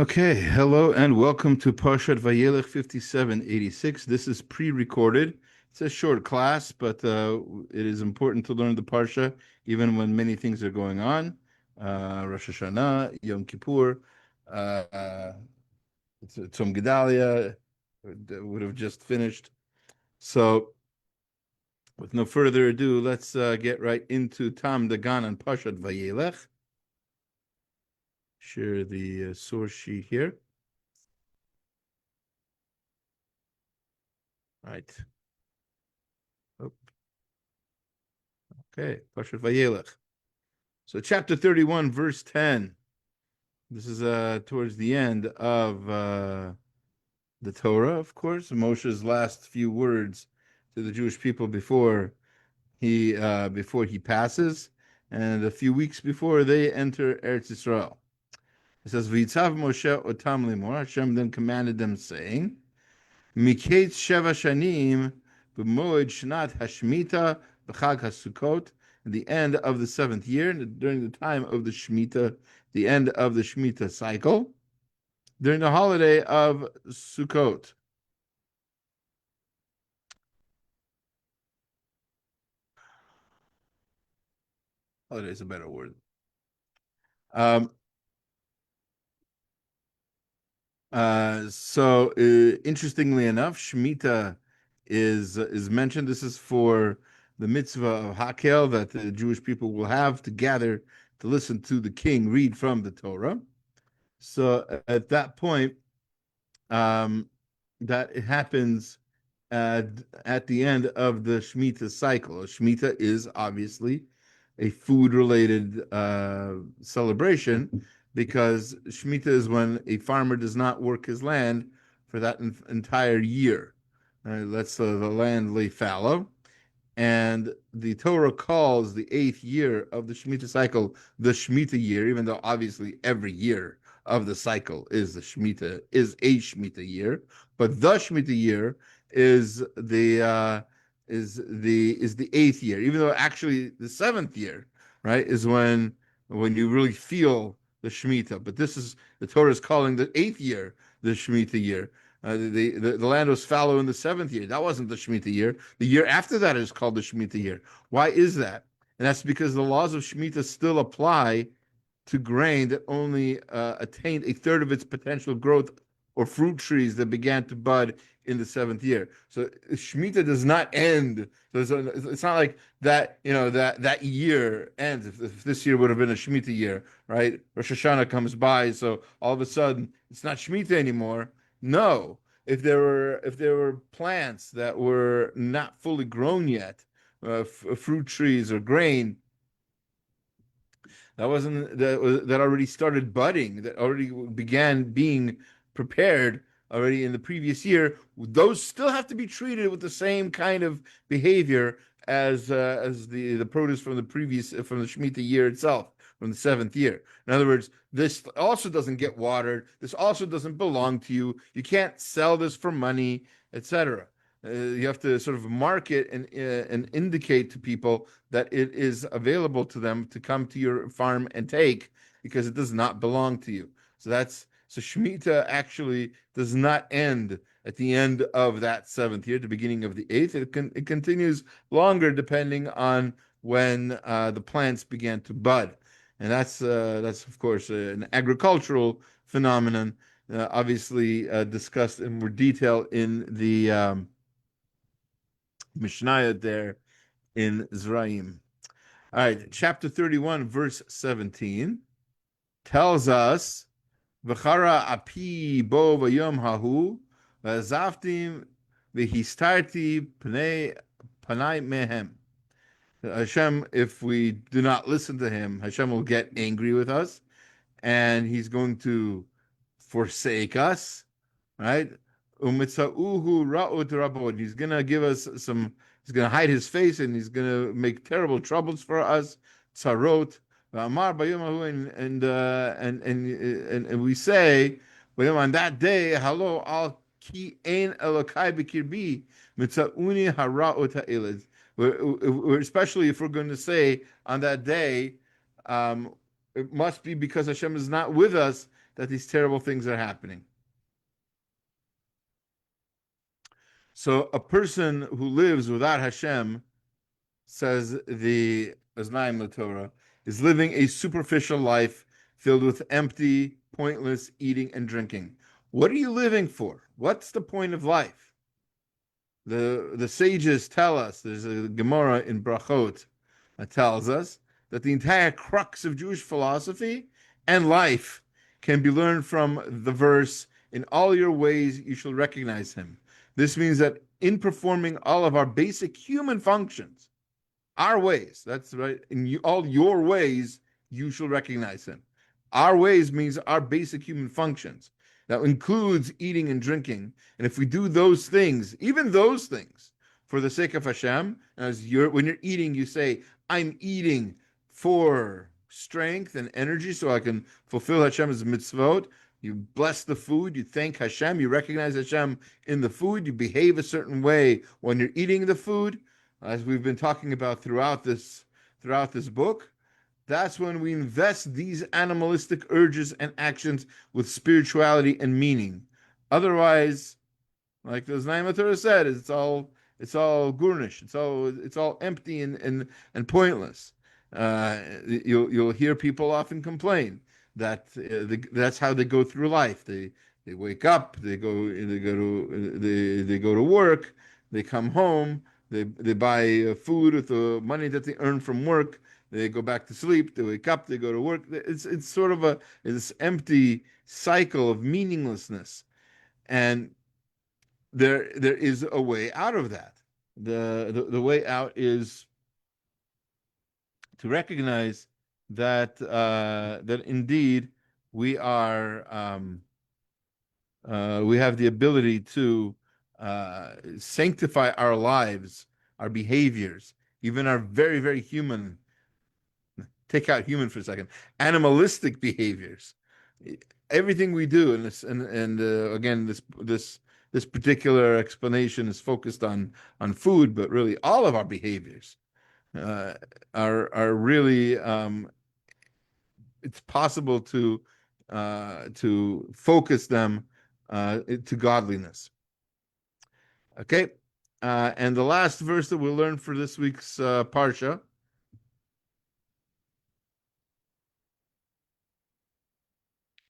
Okay, hello and welcome to Parsha Vayelech 5786. This is pre-recorded. It's a short class, but it is important to learn the Parsha even when many things are going on. Rosh Hashanah, Yom Kippur, Tzom Gedalia would have just finished. So, with no further ado, let's get right into Taam, Dagan, and Parshat Vayelech. Share the source sheet here. Right. Oh, okay, Parshat Vayelech. So chapter 31, verse 10. This is towards the end of the Torah, of course. Moshe's last few words to the Jewish people before he passes, and a few weeks before they enter Eretz Yisrael. It says, V'yitzav Moshe otam limor. Hashem then commanded them, saying, Miketz sheva shanim b'moed shnat hashmita b'chag hasukot. At the end of the seventh year, during the time of the Shemitah, the end of the Shemitah cycle, during the holiday of Sukkot. Holiday is a better word. Um, Interestingly enough, Shemitah is mentioned. This is for the mitzvah of Hakel that the Jewish people will have to gather to listen to the king read from the Torah. So at that point, that it happens at the end of the Shemitah cycle. Shemitah is obviously a food-related celebration because Shemitah is when a farmer does not work his land for that entire year. Lets the land lay fallow. And the Torah calls the 8th year of the Shemitah cycle the Shemitah year, even though obviously every year of the cycle is a Shemitah year. But the Shemitah year is the 8th year, even though actually the 7th year, right, is when you really feel the Shemitah. But the Torah is calling the 8th year the Shemitah year. The land was fallow in the 7th year. That wasn't the Shemitah year. The year after that is called the Shemitah year. Why is that? And that's because the laws of Shemitah still apply to grain that only attained a third of its potential growth, or fruit trees that began to bud in the 7th year. So Shemitah does not end. So it's not like that, that year ends. If this year would have been a Shemitah year, right? Rosh Hashanah comes by, so all of a sudden it's not Shemitah anymore. No, if there were plants that were not fully grown yet, fruit trees or grain that already started budding, that already began being prepared already in the previous year, those still have to be treated with the same kind of behavior as the produce from the Shemitah year itself, from the 7th year. In other words, this also doesn't get watered. This also doesn't belong to you. You can't sell this for money, etc. You have to sort of market and indicate to people that it is available to them to come to your farm and take, because it does not belong to you. So Shemitah actually does not end at the end of that 7th year, the beginning of the 8th. It continues longer depending on when the plants began to bud, and that's of course an agricultural phenomenon, obviously discussed in more detail in the Mishnah there in Zraim. All right, chapter 31, verse 17 tells us, V'chara api bo v'yom hahu, v'azavtim v'histarti panai mehem. Hashem, if we do not listen to him, Hashem will get angry with us, and he's going to forsake us, right? Umitzauhu ra'ut rabot. He's going to give us he's going to hide his face, and he's going to make terrible troubles for us. Tzarot. And we say, on that day, Halo al ki ein elokai b'kirbi mitzauni hara'ot ha'ilad. Especially if we're going to say on that day, it must be because Hashem is not with us that these terrible things are happening. So a person who lives without Hashem, says the Aznaim Torah, is living a superficial life filled with empty, pointless eating and drinking. What are you living for? What's the point of life? The sages tell us, there's a Gemara in Brachot that tells us that the entire crux of Jewish philosophy and life can be learned from the verse, in all your ways you shall recognize him. This means that in performing all of our basic human functions, our ways, that's right, in all your ways you shall recognize him. Our ways means our basic human functions. That includes eating and drinking. And if we do those things, even those things, for the sake of Hashem, when you're eating, you say, I'm eating for strength and energy so I can fulfill Hashem's mitzvot. You bless the food, you thank Hashem, you recognize Hashem in the food, you behave a certain way when you're eating the food, as we've been talking about throughout this book. That's when we invest these animalistic urges and actions with spirituality and meaning. Otherwise, like the Znaim Torah said, it's all gurnish. It's all empty and pointless. You'll hear people often complain that that's how they go through life. They wake up, they go to work, they come home, they buy food with the money that they earn from work. They go back to sleep. They wake up. They go to work. It's sort of this empty cycle of meaninglessness, and there is a way out of that. The way out is to recognize that that indeed we are we have the ability to sanctify our lives, our behaviors, even our very, very human. Take out human for a second. Animalistic behaviors. Everything we do, and again, this particular explanation is focused on food, but really all of our behaviors are really. It's possible to focus them to godliness. Okay, and the last verse that we'll learn for this week's Parsha.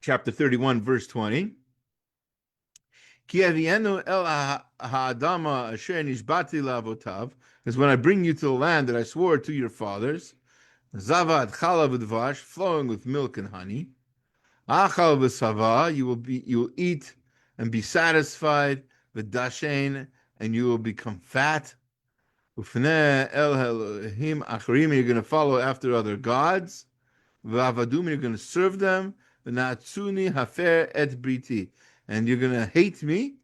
Chapter 31, verse 20. Because when I bring you to the land that I swore to your fathers, Zavad chalav udvash, flowing with milk and honey, Achal v'sava, you will eat and be satisfied, v'dashen, and you will become fat. Ufneh el Elohim acharim, you're going to follow after other gods. V'avadum, you're going to serve them. V'natsuni hafer et briti, and you're going to hate me,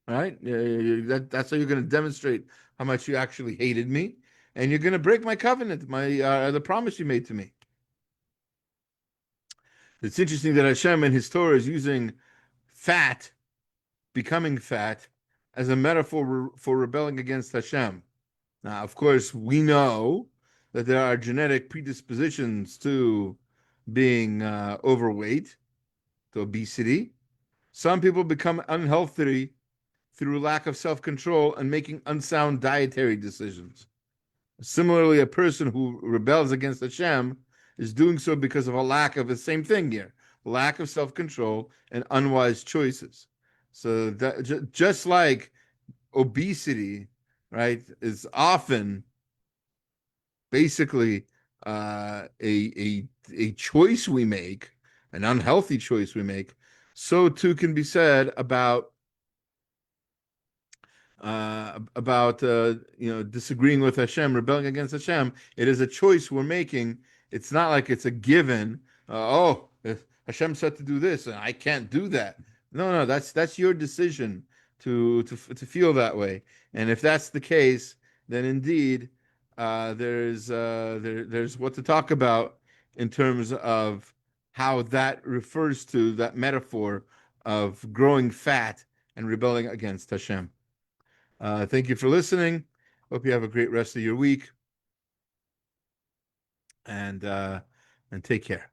right? That's how you're going to demonstrate how much you actually hated me, and you're going to break my covenant, the promise you made to me. It's interesting that Hashem in His Torah is using fat, becoming fat, as a metaphor for rebelling against Hashem. Now, of course, we know that there are genetic predispositions to being overweight, to obesity. Some people become unhealthy through lack of self-control and making unsound dietary decisions. Similarly, a person who rebels against Hashem is doing so because of a lack of the same thing here, lack of self-control and unwise choices. So that just like obesity, right, is often basically a choice we make, an unhealthy choice we make, so too can be said about disagreeing with Hashem, rebelling against Hashem. It is a choice we're making. It's not like it's a given. Hashem said to do this, and I can't do that. No, that's your decision to feel that way. And if that's the case, then indeed there's what to talk about in terms of how that refers to that metaphor of growing fat and rebelling against Hashem. Thank you for listening. Hope you have a great rest of your week, and take care.